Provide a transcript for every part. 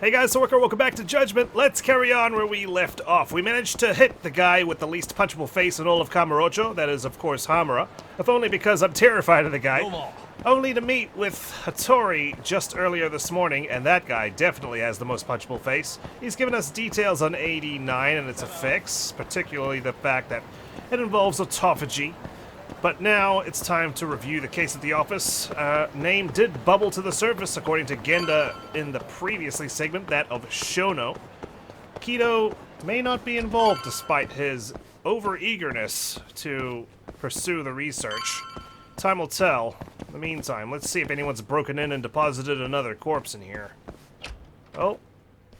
Hey guys, so welcome back to Judgment. Let's carry on where we left off. We managed to hit the guy with the least punchable face in all of Kamurocho, that is of course Hamura, if only because I'm terrified of the guy. Only to meet with Hattori just earlier this morning, and that guy definitely has the most punchable face. He's given us details on 89 and its effects, particularly the fact that it involves autophagy. But now it's time to review the case at the office. Name did bubble to the surface, according to Genda in the previously segment, that of Shono. Kido may not be involved despite his over-eagerness to pursue the research. Time will tell. In the meantime, let's see if anyone's broken in and deposited another corpse in here. Oh.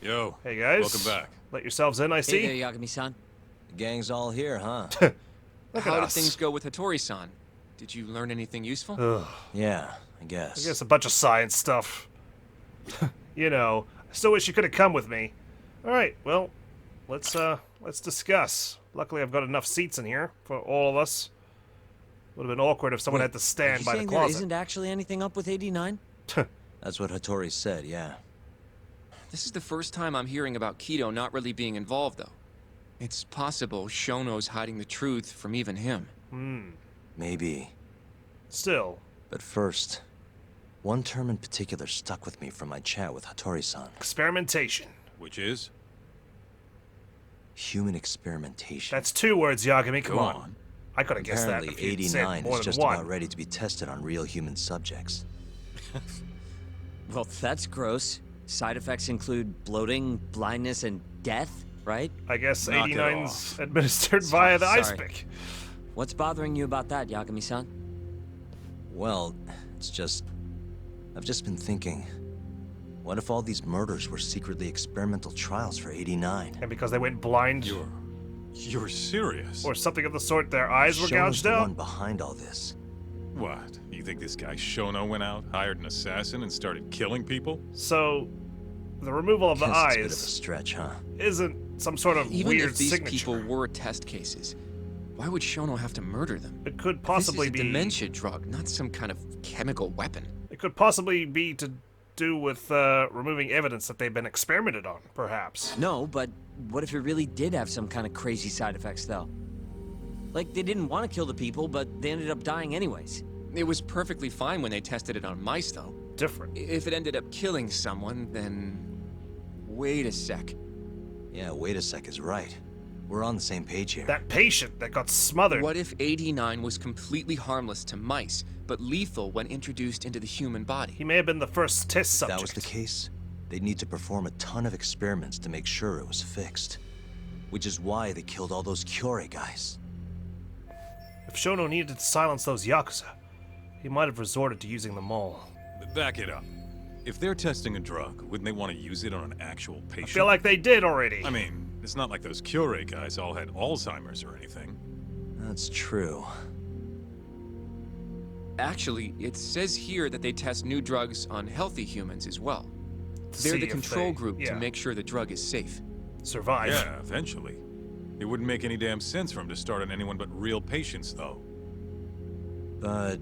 Yo. Hey guys. Welcome back. Let yourselves in, I see. Hey there, Yagami-san. The gang's all here, huh? How did things go with Hattori-san? Did you learn anything useful? Ugh. Yeah, I guess. I guess a bunch of science stuff. You know, I still wish you could have come with me. Alright, well, let's discuss. Luckily I've got enough seats in here for all of us. Would have been awkward if someone had to stand by the closet. There isn't actually anything up with 89? That's what Hattori said, yeah. This is the first time I'm hearing about Kido not really being involved, though. It's possible Shono's hiding the truth from even him. Maybe. Still. But first, one term in particular stuck with me from my chat with Hattori-san. Experimentation. Which is? Human experimentation. That's 2 words, Yagami. Come Go on. I could have guessed that Apparently, if you'd said 89 more is than just one. about ready to be tested on real human subjects. Well, that's gross. Side effects include bloating, blindness, and death, right? I guess Knock it 89's off. administered via the ice Sorry. pick. What's bothering you about that, Yagami-san? Well, it's just... I've just been thinking... What if all these murders were secretly experimental trials for 89? And because they went blind You're serious? or something of the sort, their eyes were Shono's gouged the out? one behind all this. What? You think this guy Shono went out, hired an assassin, and started killing people? So, the removal of the Guess it's a bit of a eyes stretch, huh? isn't some sort of Even weird if these signature. people were test cases, why would Shono have to murder them? It could possibly This is a be dementia drug, not some kind of chemical weapon. It could possibly be to do with removing evidence that they've been experimented on, perhaps. No, but what if it really did have some kind of crazy side effects, though? Like, they didn't want to kill the people, but they ended up dying anyways. It was perfectly fine when they tested it on mice, though. Different. If it ended up killing someone, then... Wait a sec. Yeah, wait a sec is right. We're on the same page here. That patient that got smothered. What if 89 was completely harmless to mice, but lethal when introduced into the human body? He may have been the first test If subject. that was the case, they'd need to perform a ton of experiments to make sure it was fixed. Which is why they killed all those Kyorei guys. If Shono needed to silence those yakuza, he might have resorted to using them all. Back it up. If they're testing a drug, wouldn't they want to use it on an actual I patient? feel like they did already. I mean, it's not like those Kyorei guys all had Alzheimer's or anything. That's true. Actually, it says here that they test new drugs on healthy humans as well. To They're see the if control they- group yeah, to make sure the drug is safe. survive. Yeah, eventually. It wouldn't make any damn sense for him to start on anyone but real patients, though. But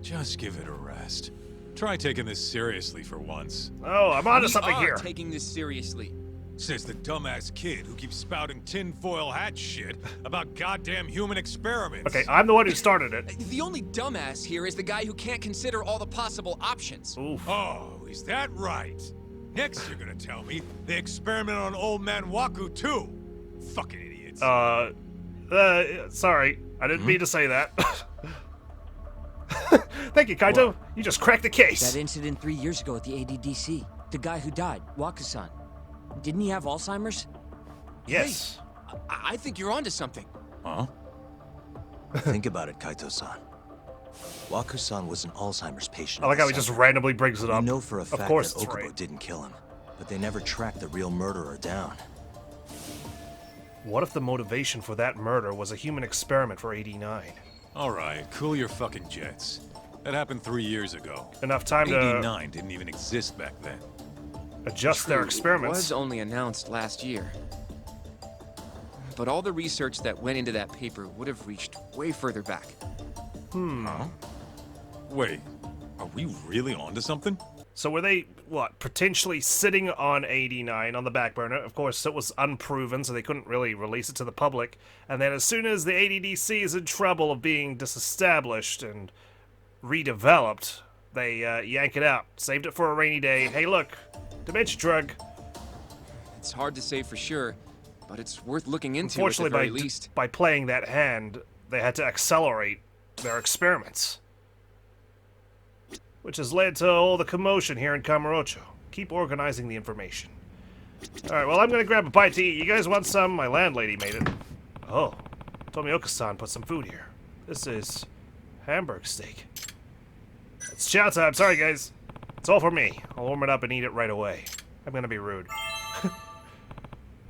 Just give it a rest. Try taking this seriously for once. Oh, I'm onto We something are here. taking this seriously. Says the dumbass kid who keeps spouting tinfoil hat shit about goddamn human experiments. Okay, I'm the one who started it. The only dumbass here is the guy who can't consider all the possible options. Oof. Oh, is that right? Next you're gonna tell me they experiment on old man Waku too. Fucking idiots. Sorry. I didn't mean to say that. Thank you, Kaito. What? You just cracked the case. That incident 3 years ago at the ADDC. The guy who died, Waku-san. Didn't he have Alzheimer's? Yes. I think you're onto something. Huh? think about it, Kaito-san. Waku-san was an Alzheimer's patient. I like at how the he just center. randomly brings it We up. know for a fact Of course that it's Okubo right. didn't kill him, but they never tracked the real murderer down. What if the motivation for that murder was a human experiment for 89? Alright, cool your fucking jets. That happened 3 years ago. Enough time to 89 didn't even exist back then. adjust their True, experiments. It was only announced last year. But all the research that went into that paper would have reached way further back. Huh? Wait, are we really onto something? So were they, what, potentially sitting on 89 on the back burner? Of course, it was unproven, so they couldn't really release it to the public. And then as soon as the ADDC is in trouble of being disestablished and redeveloped, they yank it out. Saved it for a rainy day. Hey, look, dementia drug. It's hard to say for sure, but it's worth looking into at the Unfortunately, very least. by playing that hand, they had to accelerate their experiments. Which has led to all the commotion here in Kamurocho. Keep organizing the information. Alright, well, I'm gonna grab a bite to eat. You guys want some? My landlady made it. Oh, Tomioka-san put some food here. This is hamburg steak. It's chow time. Sorry, guys. It's all for me. I'll warm it up and eat it right away. I'm gonna be rude.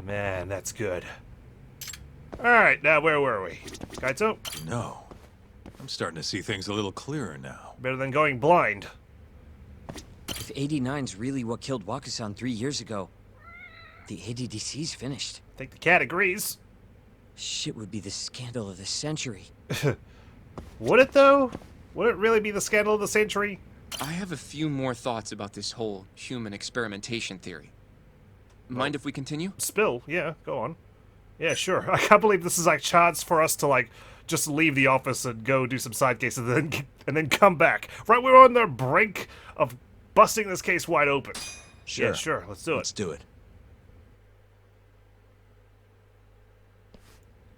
Man, that's good. Alright, now where were we? Kaito? No. I'm starting to see things a little clearer now. Better than going blind. If 89's really what killed Wakusan 3 years ago, the ADDC's finished. I think the cat agrees. Shit would be the scandal of the century. Would it, though? Would it really be the scandal of the century? I have a few more thoughts about this whole human experimentation theory. Mind if we continue? Spill, yeah, go on. Yeah, sure. I can't believe this is like chance for us to like just leave the office and go do some side cases and then come back. Right, we're on the brink of busting this case wide open. Sure. Yeah, sure. Let's do it. Let's do it.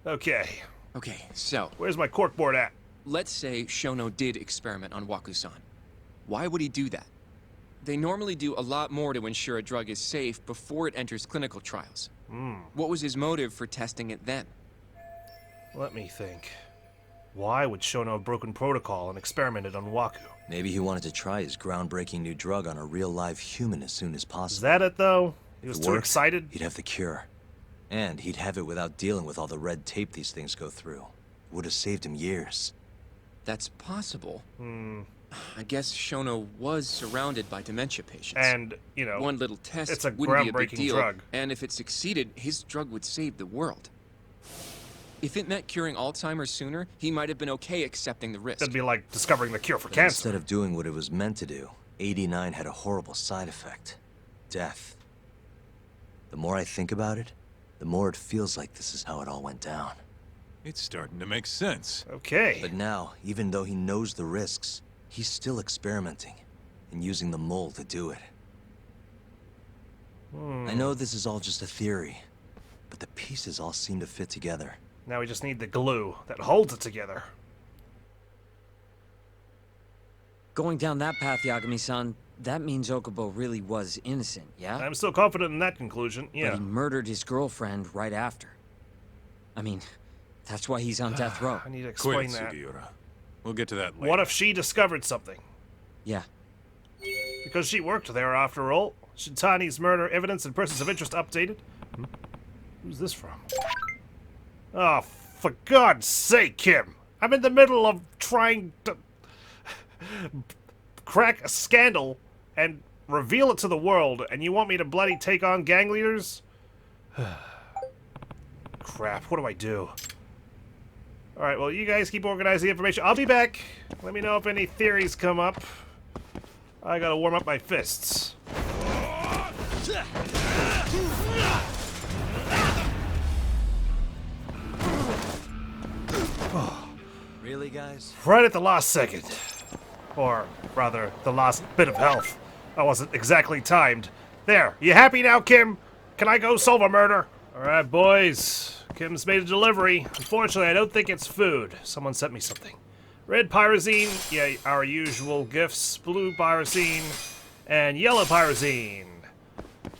Okay. Okay, so, Where's my corkboard at? let's say Shono did experiment on Wakusan. Why would he do that? They normally do a lot more to ensure a drug is safe before it enters clinical trials. What was his motive for testing it then? Let me think. Why would Shono have broken protocol and experimented on Waku? Maybe he wanted to try his groundbreaking new drug on a real live human as soon as Is possible. that it, though? He was If it too worked, excited? He'd have the cure. And he'd have it without dealing with all the red tape these things go through. It would have saved him years. That's possible. I guess Shono was surrounded by dementia patients. And, you know, One little test it's a wouldn't be a big groundbreaking deal, drug. and if it succeeded, his drug would save the world. If it meant curing Alzheimer's sooner, he might have been okay accepting the risk. that'd be like discovering the cure for But cancer. instead of doing what it was meant to do, 89 had a horrible side effect. Death. The more I think about it, the more it feels like this is how it all went down. It's starting to make sense. Okay. But now, even though he knows the risks, he's still experimenting and using the mole to do it. I know this is all just a theory, but the pieces all seem to fit together. Now we just need the glue that holds it together. Going down that path, Yagami-san, that means Okubo really was innocent, yeah? I'm still confident in that conclusion, But yeah. he murdered his girlfriend right after. I mean, that's why he's on death row. I need to Quit, explain that. Sugiura. We'll get to that later. What if she discovered something? Yeah. Because she worked there after all. Shintani's murder evidence and persons of interest updated. Who's this from? Oh, for God's sake, Kim! I'm in the middle of trying to crack a scandal and reveal it to the world, and you want me to bloody take on gang leaders? Crap, what do I do? Alright, well, you guys keep organizing the information. I'll be back. Let me know if any theories come up. I gotta warm up my fists. Really, guys? Right at the last second. Or, rather, the last bit of health. I wasn't exactly timed. There, you happy now, Kim? Can I go solve a murder? Alright, boys. Kim's made a delivery. Unfortunately, I don't think it's food. Someone sent me something. Red pyrazine, yeah, our usual gifts. Blue pyrazine, and yellow pyrazine.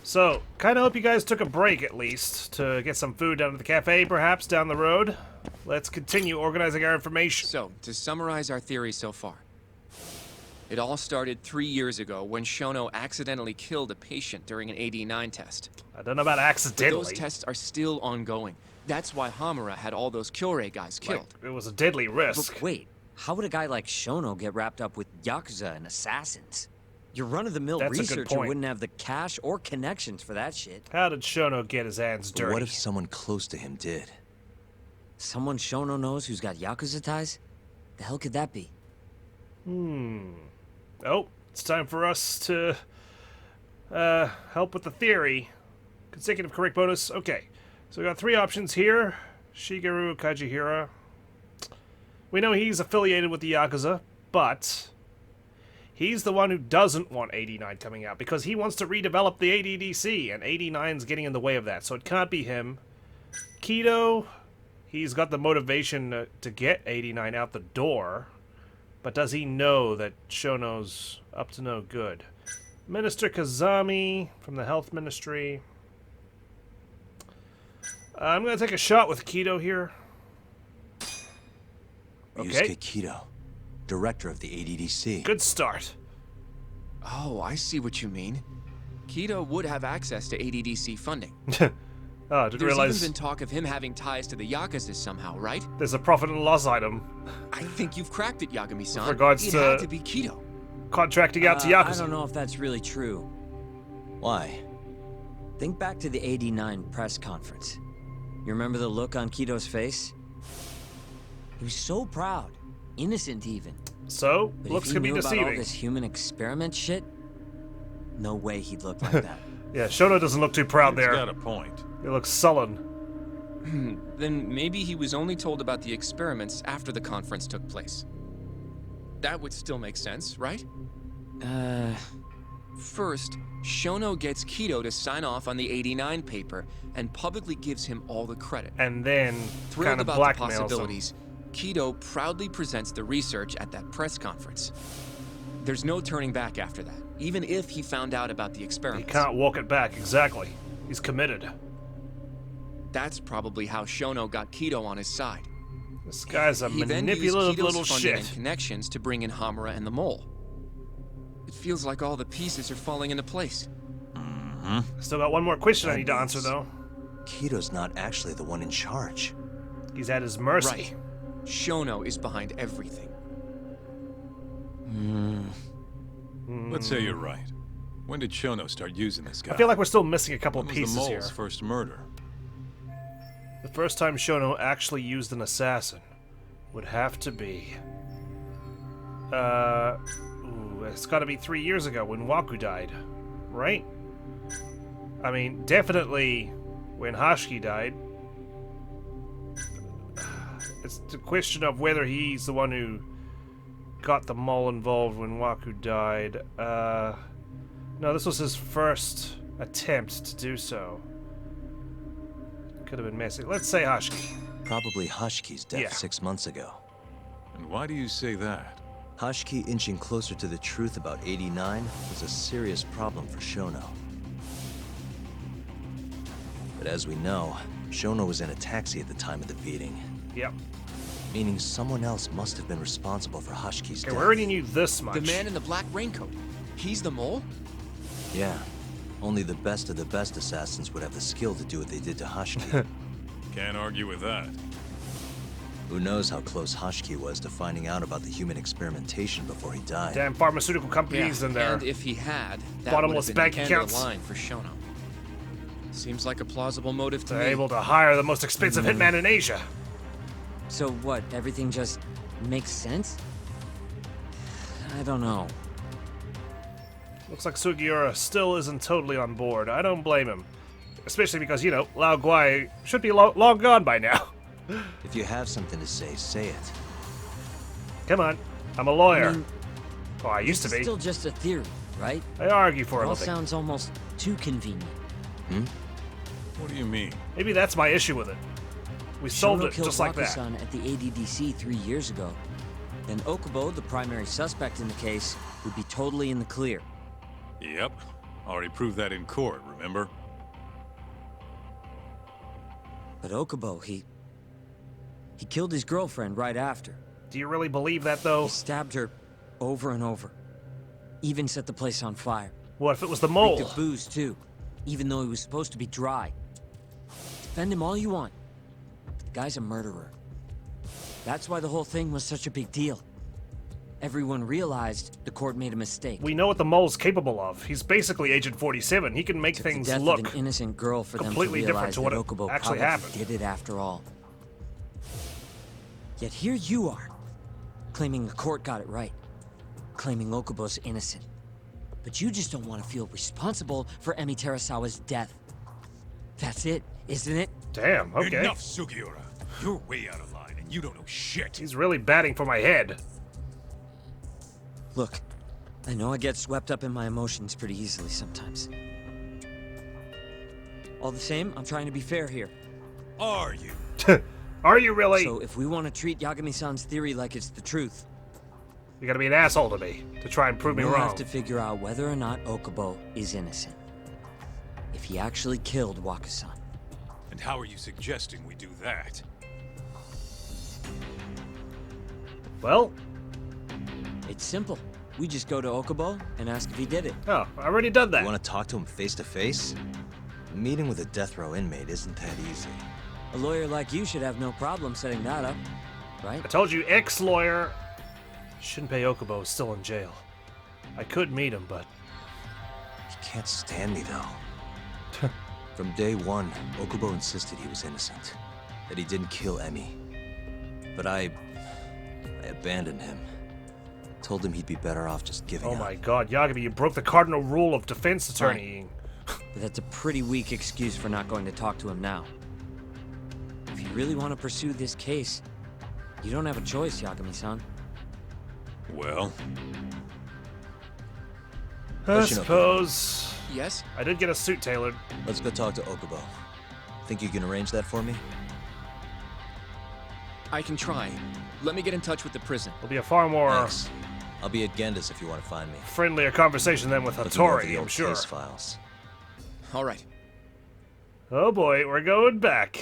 So, kinda hope you guys took a break at least to get some food down at the cafe, perhaps, down the road. Let's continue organizing our information. So, to summarize our theory so far. It all started 3 years ago when Shono accidentally killed a patient during an AD9 test. I don't know about But accidentally. those tests are still ongoing. That's why Hamura had all those Kyorei guys killed. Like, it was a deadly risk. But wait, how would a guy like Shono get wrapped up with yakuza and assassins? Your run-of-the-mill That's a good researcher point. wouldn't have the cash or connections for that shit. How did Shono get his hands But dirty? what if someone close to him did? Someone Shono knows who's got yakuza ties? The hell could that be? Oh, It's time for us to help with the theory. Consecutive correct bonus. Okay. So we got 3 options here. Shigeru Kajihira. We know he's affiliated with the Yakuza, but he's the one who doesn't want 89 coming out because he wants to redevelop the ADDC, and 89's getting in the way of that, so it can't be him. Kido, he's got the motivation to get 89 out the door, but does he know that Shono's up to no good? Minister Kazami from the Health Ministry. I'm going to take a shot with Kido here. Okay. Yusuke Kido, director of the ADDC. Good start. Oh, I see what you mean. Kido would have access to ADDC funding. Oh, didn't There's realize even been talk of him having ties to the Yakuza somehow, right? there's a profit and loss item I think you've cracked it, Yagami-san. With regards it to- had to be Kido. contracting out to I Yakuza. don't know if that's really true. Why? Think back to the 89 press conference. You remember the look on Kido's face? He was so proud, innocent even. So, But looks if he can be knew about all deceiving. this human experiment shit, no way he'd look like that. Yeah, Shono doesn't look too proud He's there. got a point. He looks sullen. Then maybe he was only told about the experiments after the conference took place. That would still make sense, right? First, Shono gets Kido to sign off on the 89 paper and publicly gives him all the credit. And then Thrilled kind of about the blackmails him. possibilities, Kido proudly presents the research at that press conference. There's no turning back after that, even if he found out about the He experiments. can't walk it back, exactly. He's committed. That's probably how Shono got Kido on his side. This guy's a He then used manipulative Kido's little funding shit. and connections to bring in Hamura and the Mole. It feels like all the pieces are falling into place. Still got one more question I need to That answer, means- though. Kido's not actually the one in charge. He's at his mercy. Right. Shono is behind everything. Let's say you're right. When did Shono start using this guy? I feel like we're still missing a couple when of was the pieces mole's here. first murder? The first time Shono actually used an assassin would have to be... it's gotta be 3 years ago when Waku died, right? I mean, definitely when Hashiki died. It's the question of whether he's the one who got the mole involved when Waku died. No, this was his first attempt to do so. Could have been messy. Let's say Hashiki. Probably Hashiki's death Yeah. 6 months ago. And why do you say that? Hashiki inching closer to the truth about 89 was a serious problem for Shono. But as we know, Shono was in a taxi at the time of the beating, Yep. meaning someone else must have been responsible for Hashiki's Okay, death. we already knew this much. The man in the black raincoat. He's the Mole? Yeah. Only the best of the best assassins would have the skill to do what they did to Hashiki. Can't argue with that. Who knows how close Hashiki was to finding out about the human experimentation before he died. Damn pharmaceutical companies and their... and if he had, that bottomless would have been bank the end of accounts. the line for Shono. Seems like a plausible motive to They're me. able to hire the most expensive hitman in Asia. So what, everything just makes sense? I don't know. Looks like Sugiura still isn't totally on board. I don't blame him. Especially because, you know, Lao Guai should be long gone by now. If you have something to say it. Come on. I'm a lawyer. I mean, Oh, I used to It's be. still just a theory, right? I argue for It a all living. sounds almost too convenient. What do you mean? Maybe that's my issue with it. We solved Shono it killed just like that. Waku-san at the ADDC 3 years ago. Then Okubo, the primary suspect in the case, would be totally in the clear. Yep. Already proved that in court, remember? But Okubo, he killed his girlfriend right after. Do you really believe that, though? He stabbed her over and over. Even set the place on fire. What if it was the mole? Reeked of booze, too. Even though he was supposed to be dry. Defend him all you want. But the guy's a murderer. That's why the whole thing was such a big deal. Everyone realized the court made a mistake. We know what the mole's capable of. He's basically Agent 47. He can make Took things the death look... of an innocent girl for them to completely different realize to what that it Okubo actually probably happened. did it after all. Yet here you are, claiming the court got it right, claiming Okubo's innocent. but you just don't want to feel responsible for Emi Terasawa's death. That's it, isn't it? Damn, okay. Enough, Sugiura. You're way out of line, and you don't know shit. He's really batting for my head. Look, I know I get swept up in my emotions pretty easily sometimes. All the same, I'm trying to be fair here. Are you? Are you really? So if we want to treat Yagami-san's theory like it's the truth, You gotta be an asshole to me to try and prove me we'll wrong. have to figure out whether or not Okubo is innocent. If he actually killed Wakusan. And how are you suggesting we do that? Well, It's simple. We just go to Okubo and ask if he did it. oh, I already done that. You want to talk to him face to face? A meeting with a death row inmate isn't that easy. A lawyer like you should have no problem setting that up, right? I told you, ex-lawyer. Shinpei Okubo is still in jail. I could meet him, but He can't stand me, though. From day one, Okubo insisted he was innocent, that he didn't kill Emi. But I abandoned him. Told him he'd be better off just giving oh up. my god, Yagami, you broke the cardinal rule of defense attorneying. But that's a pretty weak excuse for not going to talk to him now. If you really want to pursue this case, you don't have a choice, Yagami-san. Well, I Pushing up. suppose. Yes? I did get a suit tailored. Let's go talk to Okubo. Think you can arrange that for me? I can try. Let me get in touch with the prison. It'll be a far more Thanks. I'll be at Genda's if you want to find me. friendlier conversation than with Looking over the Hattori, I'm old sure. case files. All right. Oh boy, we're going back.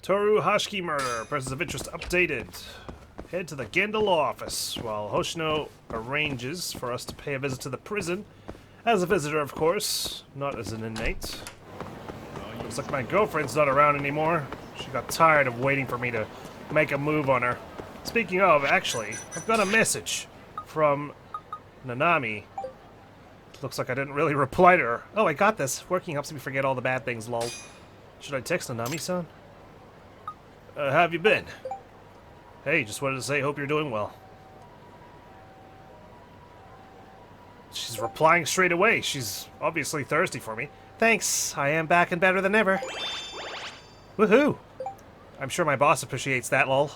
Toru Hashiki murder. Persons of interest updated. Head to the Genda law office while Hoshino arranges for us to pay a visit to the prison. As a visitor, of course, not as an inmate. Looks like my girlfriend's not around anymore. She got tired of waiting for me to make a move on her. Speaking of, actually, I've got a message from Nanami. Looks like I didn't really reply to her. Oh, I got this. Working helps me forget all the bad things, lol. Should I text Nanami-san? How have you been? Hey, just wanted to say hope you're doing well. She's replying straight away. She's obviously thirsty for me. Thanks, I am back and better than ever. Woohoo! I'm sure my boss appreciates that, lol.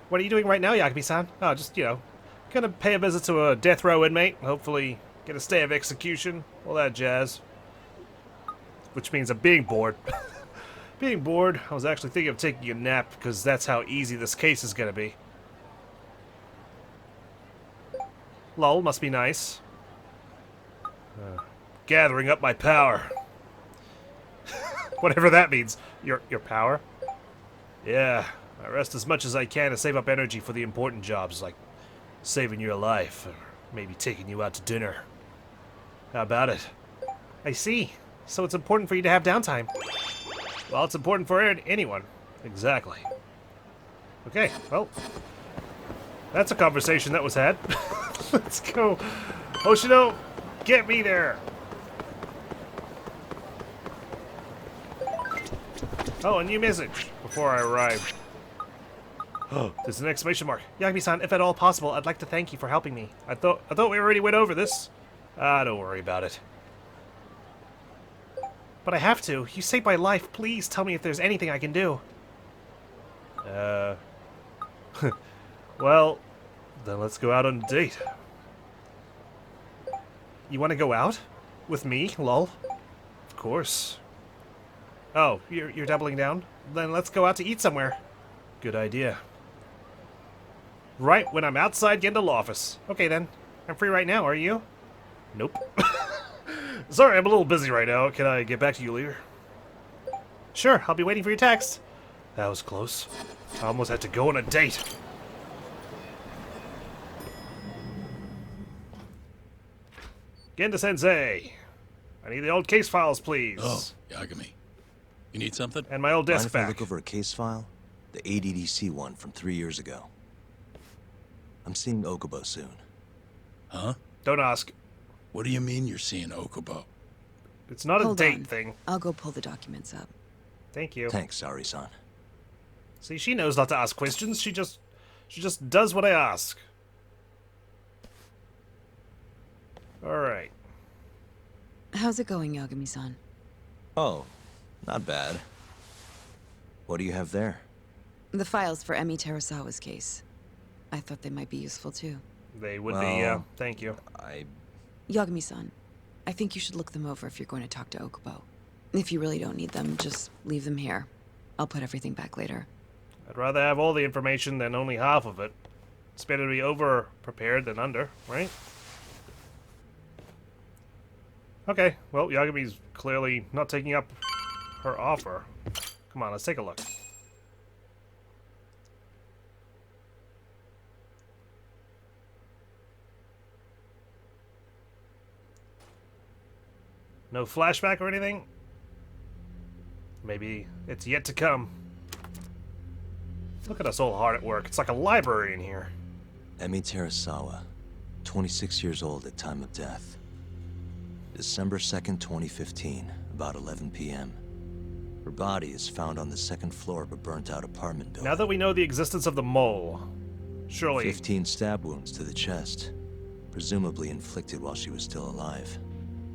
What are you doing right now, Yagami-san? Oh, just, gonna pay a visit to a death row inmate. Hopefully get a stay of execution. All that jazz. Which means I'm being bored. Being bored, I was actually thinking of taking a nap because that's how easy this case is gonna be. Lol, must be nice. Gathering up my power. Whatever that means. Your power? Yeah, I rest as much as I can to save up energy for the important jobs, like saving your life, or maybe taking you out to dinner. How about it? I see. So it's important for you to have downtime. Well, it's important for anyone. Exactly. Okay, well, that's a conversation that was had. Let's go. Hoshino, get me there. Oh, a new message before I arrived. Oh, there's an exclamation mark. Yagami-san, if at all possible, I'd like to thank you for helping me. I thought we already went over this. Don't worry about it. But I have to. You saved my life. Please tell me if there's anything I can do. Well, then let's go out on a date. You want to go out? With me, lol? Of course. Oh, you're doubling down? Then let's go out to eat somewhere. Good idea. Right when I'm outside Genda law office. Okay then. I'm free right now, are you? Nope. Sorry, I'm a little busy right now. Can I get back to you later? Sure, I'll be waiting for your text. That was close. I almost had to go on a date. Genda-sensei. I need the old case files, please. Oh, Yagami. You need something? And my old Mind desk if I back. look over a case file? The ADDC one from 3 years ago. I'm seeing Okubo soon. Huh? Don't ask. What do you mean you're seeing Okubo? It's not a Hold date on. thing. I'll go pull the documents up. Thank you. Thanks, Sari-san. See, she knows not to ask questions. She just does what I ask. Alright. How's it going, Yagami-san? Oh, not bad. What do you have there? The files for Emi Terasawa's case. I thought they might be useful too. They would be, thank you. Yagami-san, I think you should look them over if you're going to talk to Okubo. If you really don't need them, just leave them here. I'll put everything back later. I'd rather have all the information than only half of it. It's better to be over-prepared than under, right? Okay, well, Yagami's clearly not taking up her offer. Come on, let's take a look. No flashback or anything? Maybe it's yet to come. Look at us all hard at work. It's like a library in here. Emi Terasawa, 26 years old at time of death. December 2nd, 2015, about 11 p.m. Her body is found on the second floor of a burnt-out apartment building. Now that we know the existence of the mole, surely... 15 stab wounds to the chest, presumably inflicted while she was still alive.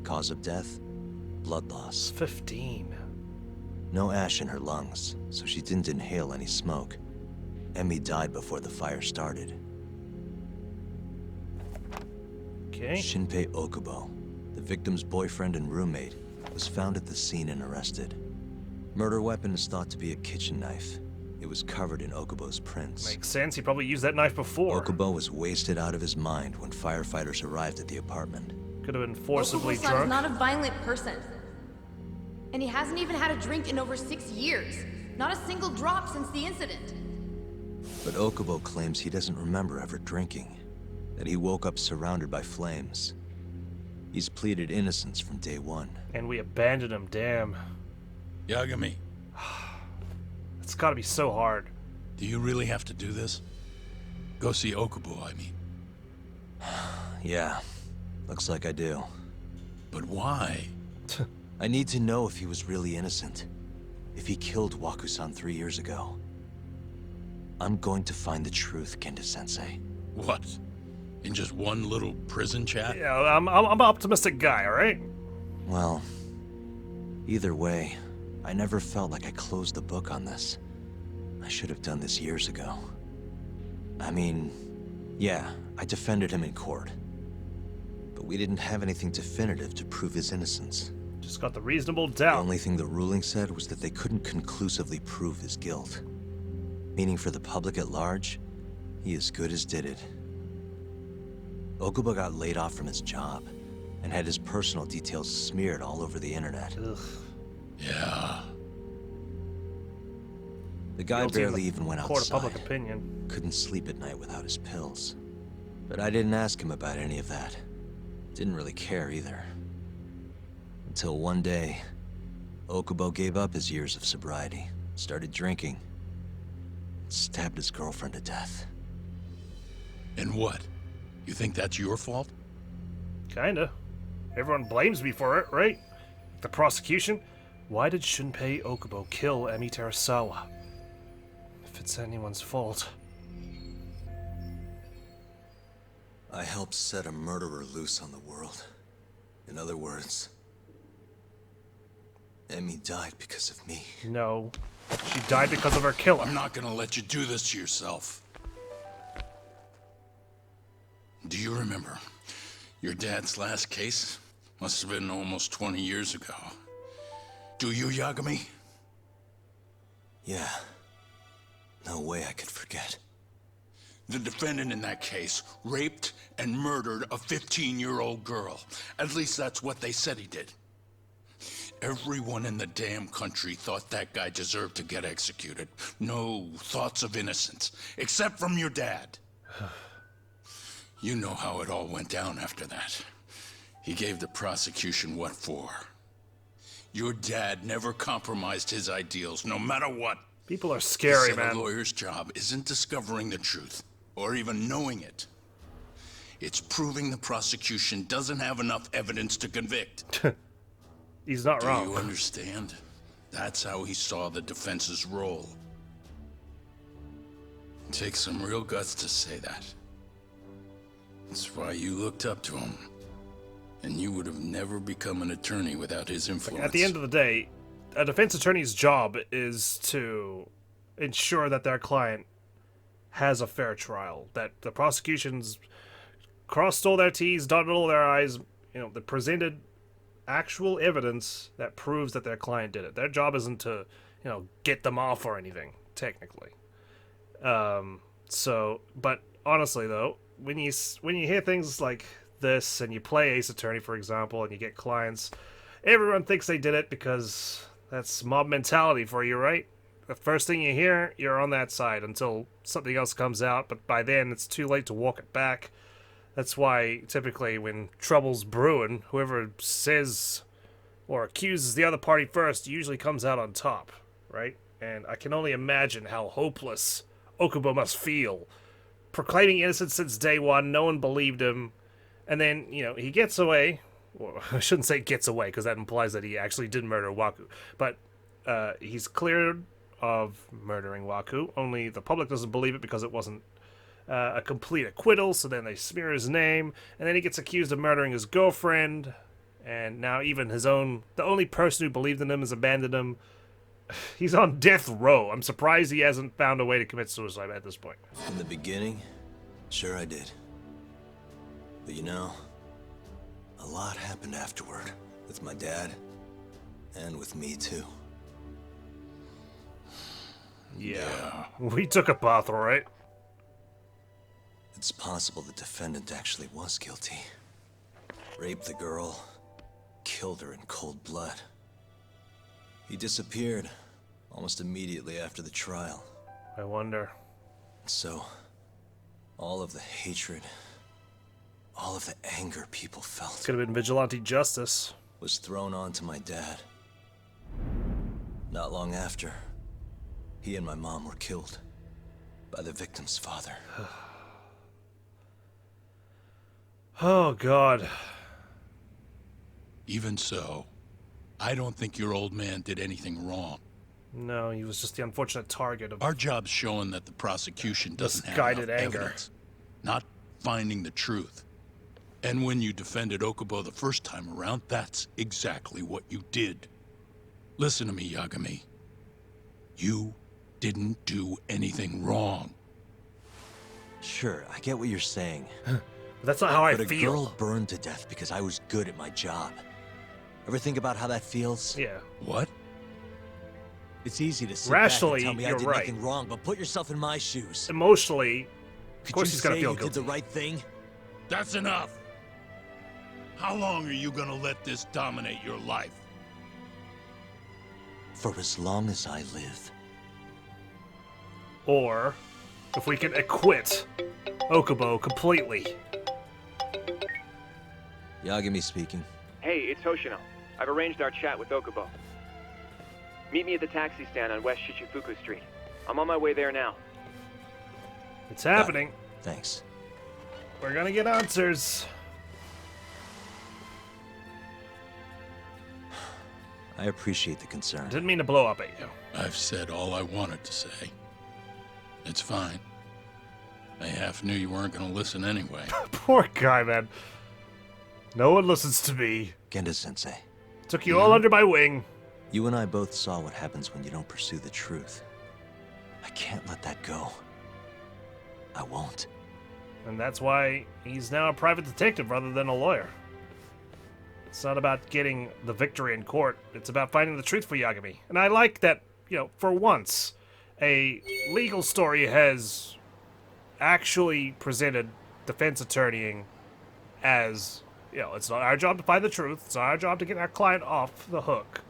Cause of death? Blood loss. 15. No ash in her lungs, so she didn't inhale any smoke. Emi died before the fire started. Okay. Shinpei Okubo, the victim's boyfriend and roommate, was found at the scene and arrested. Murder weapon is thought to be a kitchen knife. It was covered in Okubo's prints. Makes sense. He probably used that knife before. Okubo was wasted out of his mind when firefighters arrived at the apartment. Could have been forcibly Okubo-san drunk. is not a violent person. And he hasn't even had a drink in over 6 years. Not a single drop since the incident. But Okubo claims he doesn't remember ever drinking. That he woke up surrounded by flames. He's pleaded innocence from day one. And we abandoned him, damn. Yagami, It's gotta be so hard. do you really have to do this? Go see Okubo, I mean. Yeah, looks like I do. But why? I need to know if he was really innocent. If he killed Waku-san 3 years ago. I'm going to find the truth, Kenta-sensei. What? In just one little prison chat? Yeah, I'm an optimistic guy, alright? Well, either way, I never felt like I closed the book on this. I should have done this years ago. I mean, yeah, I defended him in court. But we didn't have anything definitive to prove his innocence. Just got the reasonable The doubt. only thing the ruling said was that they couldn't conclusively prove his guilt. Meaning for the public at large, he as good as did it. Okubo got laid off from his job, and had his personal details smeared all over the internet. Ugh. Yeah. The guy Guilty in barely the even went court of outside. public opinion. Couldn't sleep at night without his pills. But I didn't ask him about any of that. Didn't really care either. Until one day, Okubo gave up his years of sobriety, started drinking, stabbed his girlfriend to death. And what? You think that's your fault? Kinda. Everyone blames me for it, right? The prosecution? Why did Shunpei Okubo kill Emi Terasawa? If it's anyone's fault. I helped set a murderer loose on the world. In other words, Emi died because of me. No. She died because of her killer. I'm not gonna let you do this to yourself. Do you remember your dad's last case? Must have been almost 20 years ago. Do you, Yagami? Yeah. No way I could forget. The defendant in that case raped and murdered a 15-year-old girl. At least that's what they said he did. Everyone in the damn country thought that guy deserved to get executed. No thoughts of innocence, except from your dad. You know how it all went down after that. He gave the prosecution what for. Your dad never compromised his ideals, no matter what. People are scary, He said man. a lawyer's job isn't discovering the truth, or even knowing it. It's proving the prosecution doesn't have enough evidence to convict. He's not Do wrong. you understand? That's how he saw the defense's role. It takes some real guts to say that. That's why you looked up to him. And you would have never become an attorney without his influence. At the end of the day, a defense attorney's job is to ensure that their client has a fair trial, that the prosecution's crossed all their T's, dotted all their I's, they presented actual evidence that proves that their client did it. Their job isn't to, get them off or anything, technically. But honestly though, when you hear things like this and you play Ace Attorney, for example, and you get clients, everyone thinks they did it because that's mob mentality for you, right? The first thing you hear, you're on that side until something else comes out, but by then it's too late to walk it back. That's why typically when trouble's brewing, whoever says or accuses the other party first usually comes out on top, right? And I can only imagine how hopeless Okubo must feel. Proclaiming innocence since day one, no one believed him, and then, he gets away. Well, I shouldn't say gets away, because that implies that he actually did murder Waku. But he's cleared of murdering Waku, only the public doesn't believe it because it wasn't a complete acquittal, so then they smear his name, and then he gets accused of murdering his girlfriend, and now even the only person who believed in him has abandoned him. He's on death row. I'm surprised he hasn't found a way to commit suicide at this point. In the beginning, sure I did. But a lot happened afterward, with my dad, and with me too. Yeah. We took a bath, alright? It's possible the defendant actually was guilty. Raped the girl, killed her in cold blood. He disappeared almost immediately after the trial. I wonder. So, all of the hatred, all of the anger people felt Could have been vigilante justice. was thrown onto my dad. Not long after, he and my mom were killed by the victim's father. Oh, God. Even so, I don't think your old man did anything wrong. No, he was just the unfortunate target of... Our job's showing that the prosecution doesn't have Misguided enough anger. evidence, not finding the truth. And when you defended Okubo the first time around, that's exactly what you did. Listen to me, Yagami. You didn't do anything wrong. Sure, I get what you're saying. But that's not how I But a feel. girl burned to death because I was good at my job. Ever think about how that feels? Yeah. What? It's easy to sit Rationally, back and tell me I you're did right. nothing wrong, but put yourself in my shoes. Emotionally, of Could course you he's gonna say feel you guilty. did the right thing? That's enough. How long are you gonna let this dominate your life? For as long as I live. Or, if we can acquit Okubo completely. Yagami speaking. Hey, it's Hoshino. I've arranged our chat with Okubo. Meet me at the taxi stand on West Shichifuku Street. I'm on my way there now. It's happening. Thanks. We're gonna get answers. I appreciate the concern. Didn't mean to blow up at you. I've said all I wanted to say. It's fine. I half knew you weren't gonna listen anyway. Poor guy, man. No one listens to me. Genda-sensei, Took you all under my wing. you and I both saw what happens when you don't pursue the truth. I can't let that go. I won't. And that's why he's now a private detective rather than a lawyer. It's not about getting the victory in court. It's about finding the truth for Yagami. And I like that, for once, a legal story has actually presented defense attorneying as, it's not our job to find the truth. It's not our job to get our client off the hook.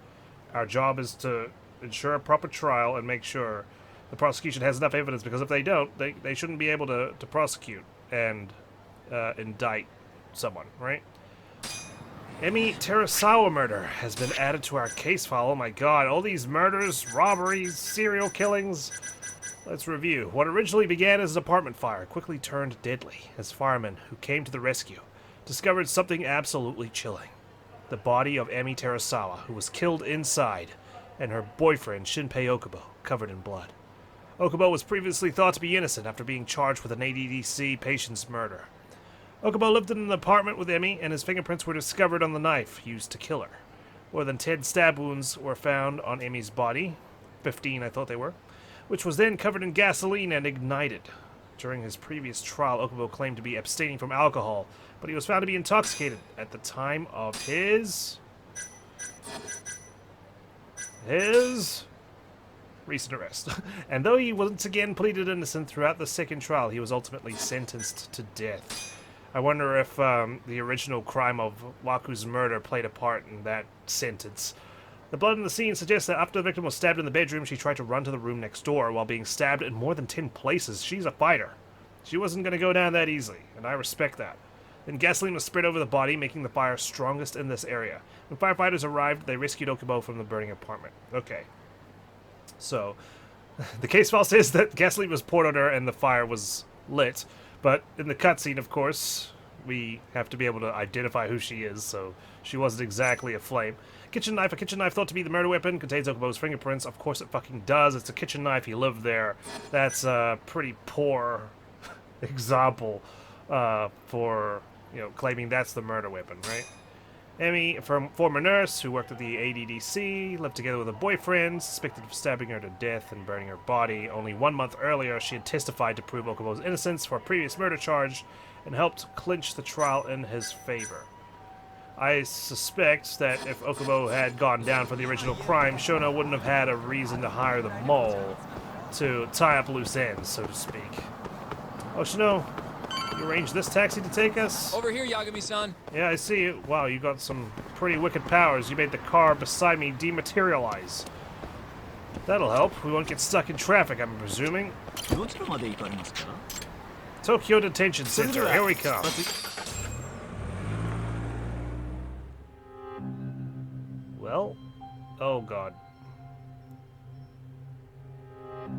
Our job is to ensure a proper trial and make sure the prosecution has enough evidence, because if they don't, they shouldn't be able to prosecute and indict someone, right? Emi Terasawa murder has been added to our case file. Oh my god, all these murders, robberies, serial killings. Let's review. What originally began as an apartment fire quickly turned deadly as firemen who came to the rescue discovered something absolutely chilling. The body of Emi Terasawa, who was killed inside, and her boyfriend, Shinpei Okubo, covered in blood. Okubo was previously thought to be innocent after being charged with an ADDC patient's murder. Okubo lived in an apartment with Emmy, and his fingerprints were discovered on the knife used to kill her. More than 10 stab wounds were found on Emmy's body, 15 I thought they were, which was then covered in gasoline and ignited. During his previous trial, Okubo claimed to be abstaining from alcohol, but he was found to be intoxicated at the time of his recent arrest. And though he once again pleaded innocent throughout the second trial, he was ultimately sentenced to death. I wonder if the original crime of Waku's murder played a part in that sentence. The blood in the scene suggests that after the victim was stabbed in the bedroom, she tried to run to the room next door while being stabbed in more than 10 places. She's a fighter. She wasn't going to go down that easily, and I respect that. Then gasoline was spread over the body, making the fire strongest in this area. When firefighters arrived, they rescued Okubo from the burning apartment. Okay. So, the case file says that gasoline was poured on her and the fire was lit. But in the cutscene, of course, we have to be able to identify who she is, so she wasn't exactly a flame. Kitchen knife. A kitchen knife thought to be the murder weapon contains Okubo's fingerprints. Of course it fucking does. It's a kitchen knife. He lived there. That's a pretty poor example for, claiming that's the murder weapon, right? Emmy, a former nurse who worked at the ADDC, lived together with a boyfriend, suspected of stabbing her to death and burning her body. Only 1 month earlier, she had testified to prove Okubo's innocence for a previous murder charge and helped clinch the trial in his favor. I suspect that if Okubo had gone down for the original crime, Shono wouldn't have had a reason to hire the mole to tie up loose ends, so to speak. Oh, Shono, you arranged this taxi to take us? Over here, Yagami-san. Yeah, I see it. Wow, you got some pretty wicked powers. You made the car beside me dematerialize. That'll help. We won't get stuck in traffic, I'm presuming. Tokyo Detention Center. Here we come. Well, oh god.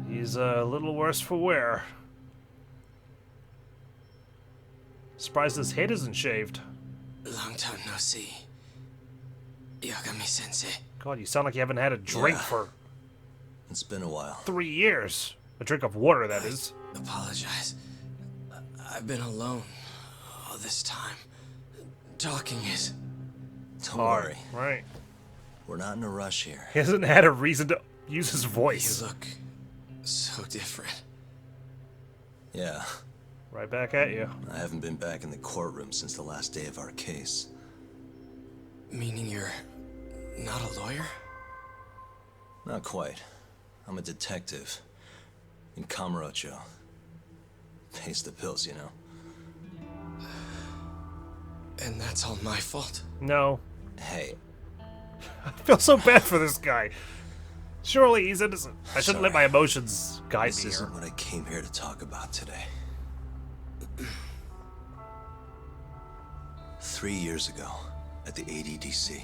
He's a little worse for wear. Surprised his head isn't shaved. Long time no see. Yagami-sensei. God, you sound like you haven't had a drink for It's been a while. 3 years. A drink of water, that is. Apologize. I've been alone all this time. Talking is Don't worry. Right. We're not in a rush here. He hasn't had a reason to use his voice. You look so different. Yeah. Right back at you. I haven't been back in the courtroom since the last day of our case. Meaning you're not a lawyer? Not quite. I'm a detective. In Kamurocho. Pays the bills, you know. And that's all my fault? No. Hey. I feel so bad for this guy. Surely he's innocent. I shouldn't let my emotions guide This me isn't here. what I came here to talk about today. 3 years ago, at the ADDC.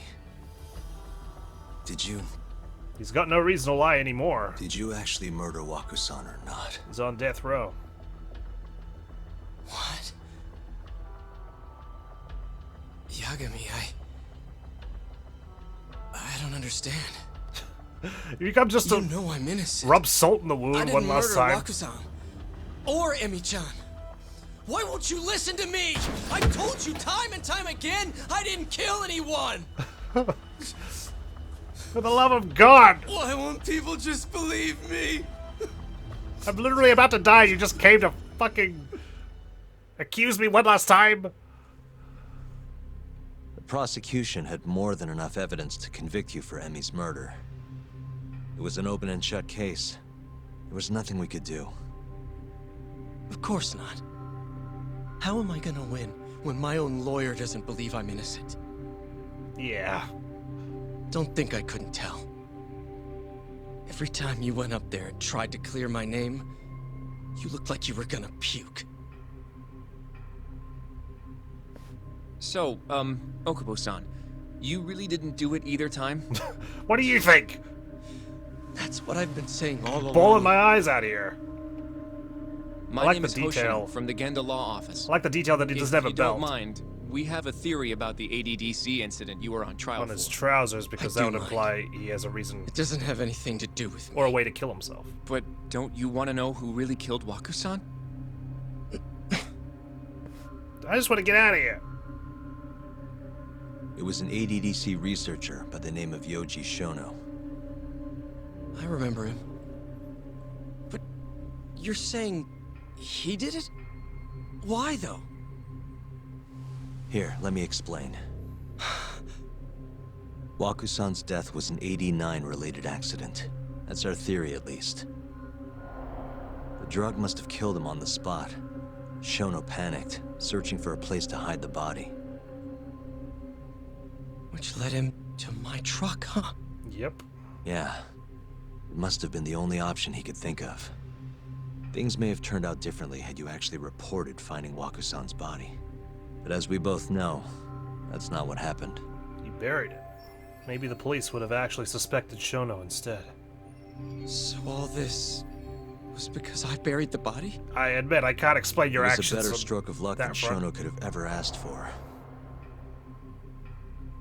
Did you He's got no reason to lie anymore. actually murder Waku-san or not? He's on death row. What? Yagami, I don't understand. You come just to You know I'm innocent. rub salt in the I wound didn't one last time. murder Waku-san. Or Emi-chan. Why won't you listen to me? I've told you time and time again, I didn't kill anyone! For the love of God! Why won't people just believe me? I'm literally about to die. You just came to fucking accuse me one last time. The prosecution had more than enough evidence to convict you for Emmy's murder. It was an open and shut case. There was nothing we could do. Of course not. How am I gonna win when my own lawyer doesn't believe I'm innocent? Yeah. Don't think I couldn't tell. Every time you went up there and tried to clear my name, you looked like you were gonna puke. So, Okubo-san, you really didn't do it either time? What do you think? That's what I've been saying all along. Bawling my eyes out here. My like name the is detail. Hoshino from the Genda Law Office. I like the detail that he doesn't have a If you don't belt. mind, we have a theory about the ADDC incident you were on trial On his for. trousers, because I that do would imply he has a reason It doesn't have anything to do with me. or a way to kill himself. But don't you want to know who really killed Waku-san? I just want to get out of here. It was an ADDC researcher by the name of Yoji Shono. I remember him. But you're saying he did it? Why, though? Here, let me explain. Waku-san's death was an 89 related accident. That's our theory, at least. The drug must have killed him on the spot. Shono panicked, searching for a place to hide the body. Which led him to my truck, huh? Yep. Yeah. It must have been the only option he could think of. Things may have turned out differently had you actually reported finding Waku-san's body. But as we both know, that's not what happened. He buried it. Maybe the police would have actually suspected Shono instead. So all this was because I buried the body? I admit, I can't explain your It was actions. a better on stroke of luck than that front. Shono could have ever asked for.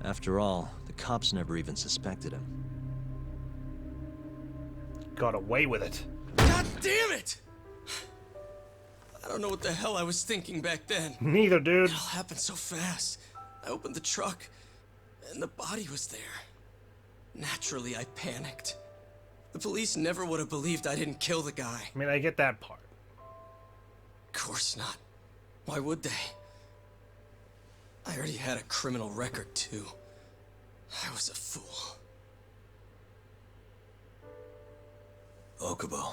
After all, the cops never even suspected him. Got away with it. God damn it! I don't know what the hell I was thinking back then. Neither, dude. It all happened so fast. I opened the truck, and the body was there. Naturally, I panicked. The police never would have believed I didn't kill the guy. I mean, I get that part. Of course not. Why would they? I already had a criminal record, too. I was a fool. Okubo.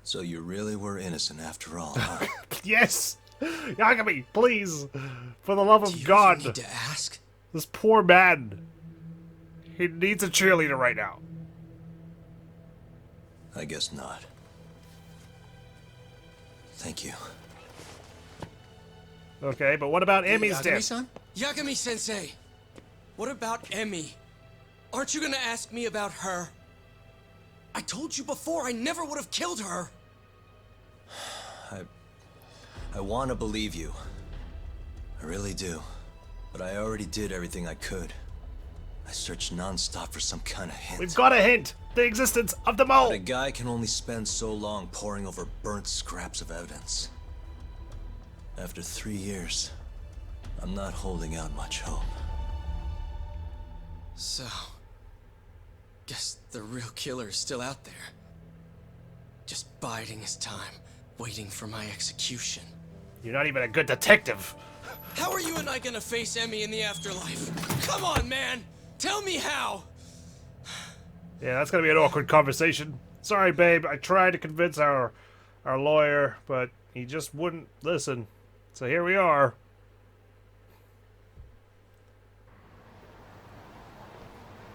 So you really were innocent after all, huh? Yes! Yagami, please! For the love Do of you God! need to ask? This poor man. He needs a cheerleader right now. I guess not. Thank you. Okay, but what about Emmy's death? Yagami-san? Yagami-sensei! What about Emmy? Aren't you gonna ask me about her? I told you before, I never would have killed her! I want to believe you. I really do. But I already did everything I could. I searched non-stop for some kind of hint. We've got a hint! The existence of the mole! But a guy can only spend so long poring over burnt scraps of evidence. After 3 years, I'm not holding out much hope. So... guess the real killer is still out there. Just biding his time, waiting for my execution. You're not even a good detective. How are you and I gonna face Emmy in the afterlife? Come on, man! Tell me how! Yeah, that's gonna be an awkward conversation. Sorry, babe. I tried to convince our lawyer, but he just wouldn't listen. So here we are.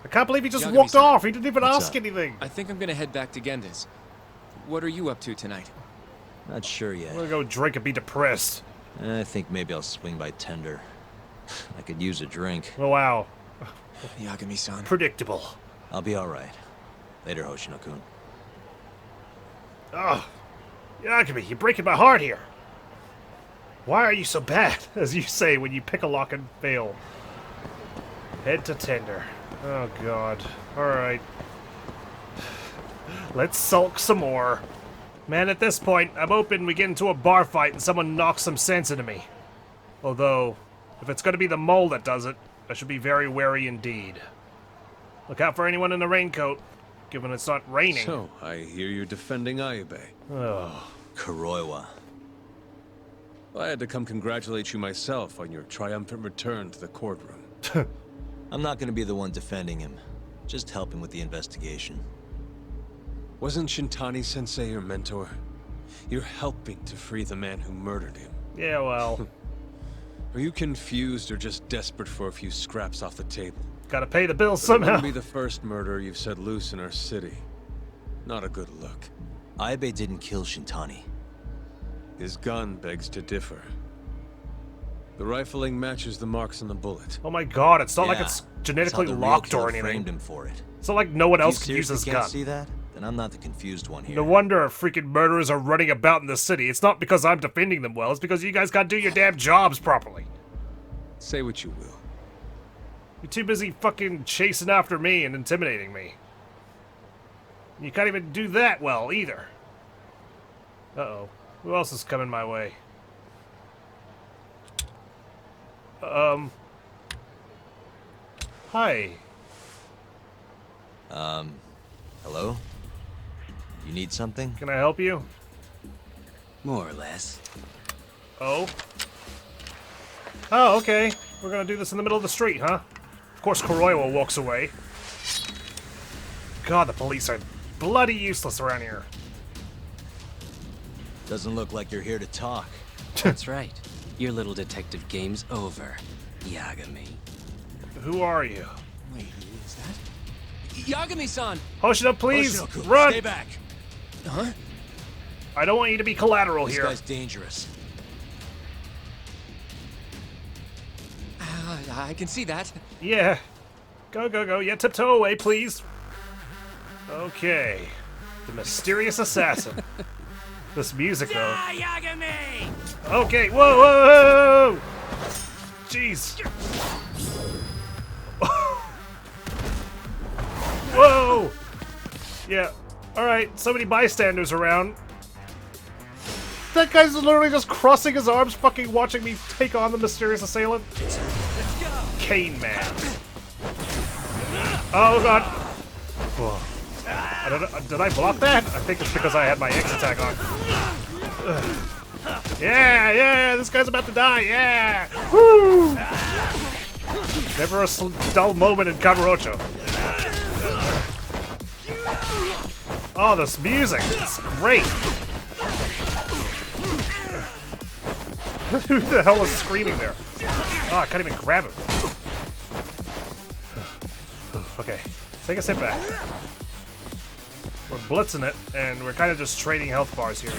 I can't believe he just walked Yagami-san. off. He didn't even What's ask up? anything. I think I'm gonna head back to Genda's. What are you up to tonight? Not sure yet. I'm gonna go drink and be depressed. I think maybe I'll swing by Tender. I could use a drink. Oh, wow. Yagami-san. Predictable. I'll be alright. Later, Hoshino-kun. Ugh. Yagami, you're breaking my heart here. Why are you so bad, as you say when you pick a lock and fail? Head to Tender. Oh, God. Alright. Let's sulk some more. Man, at this point, I'm hoping we get into a bar fight and someone knocks some sense into me. Although, if it's gonna be the mole that does it, I should be very wary indeed. Look out for anyone in a raincoat, given it's not raining. So, I hear you're defending Ayube. Oh. Kuroiwa. I had to come congratulate you myself on your triumphant return to the courtroom. I'm not gonna be the one defending him. Just helping with the investigation. Wasn't Shintani-sensei your mentor? You're helping to free the man who murdered him. Yeah, well, Are you confused or just desperate for a few scraps off the table? gotta pay the bills It somehow. wouldn't be the first murder you've set loose in our city. Not a good look. Aibe didn't kill Shintani. His gun begs to differ. The rifling matches the marks on the bullet. Oh my god, it's not like Yeah, it's that's how genetically the real locked or killer anything. framed him for it. It's not like no one You else can use seriously this can't gun. see that? then I'm not the confused one here. No wonder freaking murderers are running about in the city. It's not because I'm defending them well, it's because you guys can't do your damn jobs properly. Say what you will. You're too busy fucking chasing after me and intimidating me. You can't even do that well, either. Uh-oh. Who else is coming my way? Hi. Hello? You need something? Can I help you? More or less. Oh. Oh, okay. We're gonna do this in the middle of the street, huh? Of course, Kuroiwa walks away. God, the police are bloody useless around here. Doesn't look like you're here to talk. That's right. Your little detective game's over, Yagami. Who are you? Wait, is that? Yagami-san! Hoshino, please! Hoshino-kun, Run! Stay back! Huh? I don't want you to be collateral This here. guy's dangerous. I can see that. Yeah. Go, go, go. Yeah, tiptoe away, please. Okay. The mysterious assassin. This music, though. Yagami! Okay, whoa, whoa, whoa! Jeez. Whoa! Yeah. Alright, so many bystanders around. That guy's literally just crossing his arms, fucking watching me take on the mysterious assailant. Cane Man. Oh god. Whoa. I don't know, did I block that? I think it's because I had my X attack on. Ugh. Yeah, yeah, this guy's about to die, yeah! Woo! Never a dull moment in Kamurocho. Oh, this music, it's great! Who the hell is screaming there? Oh, I can't even grab him. Okay, take a step back. We're blitzing it, and we're kind of just trading health bars here.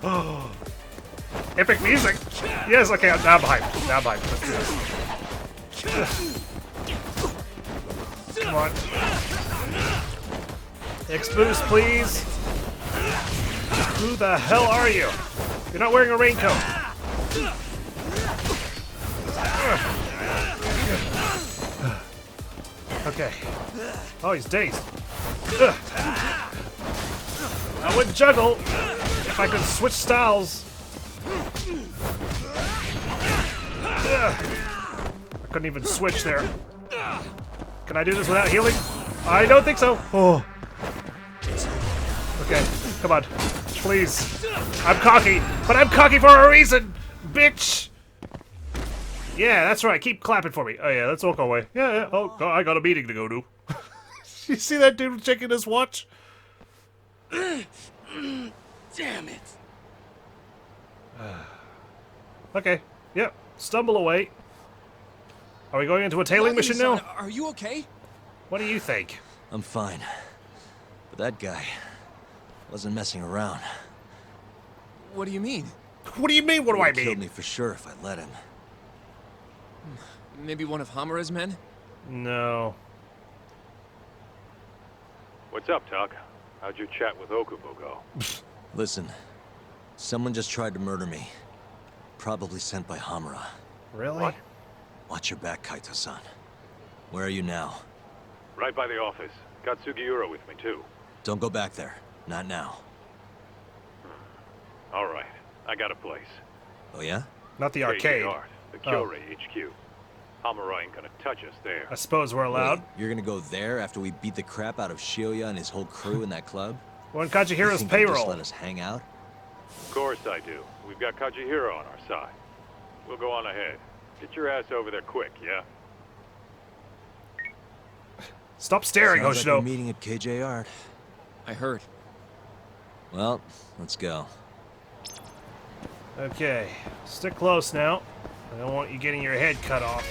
Oh, epic music! Yes, okay, now I'm hyped. Now I'm hyped. Let's do this. Come on. X-boost, please. Who the hell are you? You're not wearing a raincoat. Okay. Oh, he's dazed. I would juggle if I could switch styles. I couldn't even switch there. Can I do this without healing? I don't think so. Oh. Okay, come on. Please. I'm cocky, but I'm cocky for a reason, bitch! Yeah, that's right. Keep clapping for me. Oh, yeah, let's walk away. Yeah, yeah. Oh, God, I got a meeting to go to. You see that dude checking his watch? Damn it. Okay. Yep. Stumble away. Are we going into a tailing mission now? Are you okay? What do you think? I'm fine. But that guy wasn't messing around. What do you mean? What do you mean, what do I He'd killed mean? me for sure if I let him. Maybe one of Hamura's men? No. What's up, Tuck? How'd your chat with Okubo go? Listen, someone just tried to murder me. Probably sent by Hamura. Really? What? Watch your back, Kaito-san. Where are you now? Right by the office. Got Sugiura with me, too. Don't go back there. Not now. All right. I got a place. Oh, yeah? Not the KJ arcade. Art, the Kyorei HQ. Hamura ain't gonna touch us there. I suppose we're allowed. Wait, you're gonna go there after we beat the crap out of Shioya and his whole crew in that club? We're on You Kajihiro's think you'll just payroll. let us hang out? Of course I do. We've got Kajihiro on our side. We'll go on ahead. Get your ass over there quick, yeah? Stop staring, Sounds like we're Hoshino. meeting at KJ Art. I heard. Well, let's go. Okay. Stick close now. I don't want you getting your head cut off.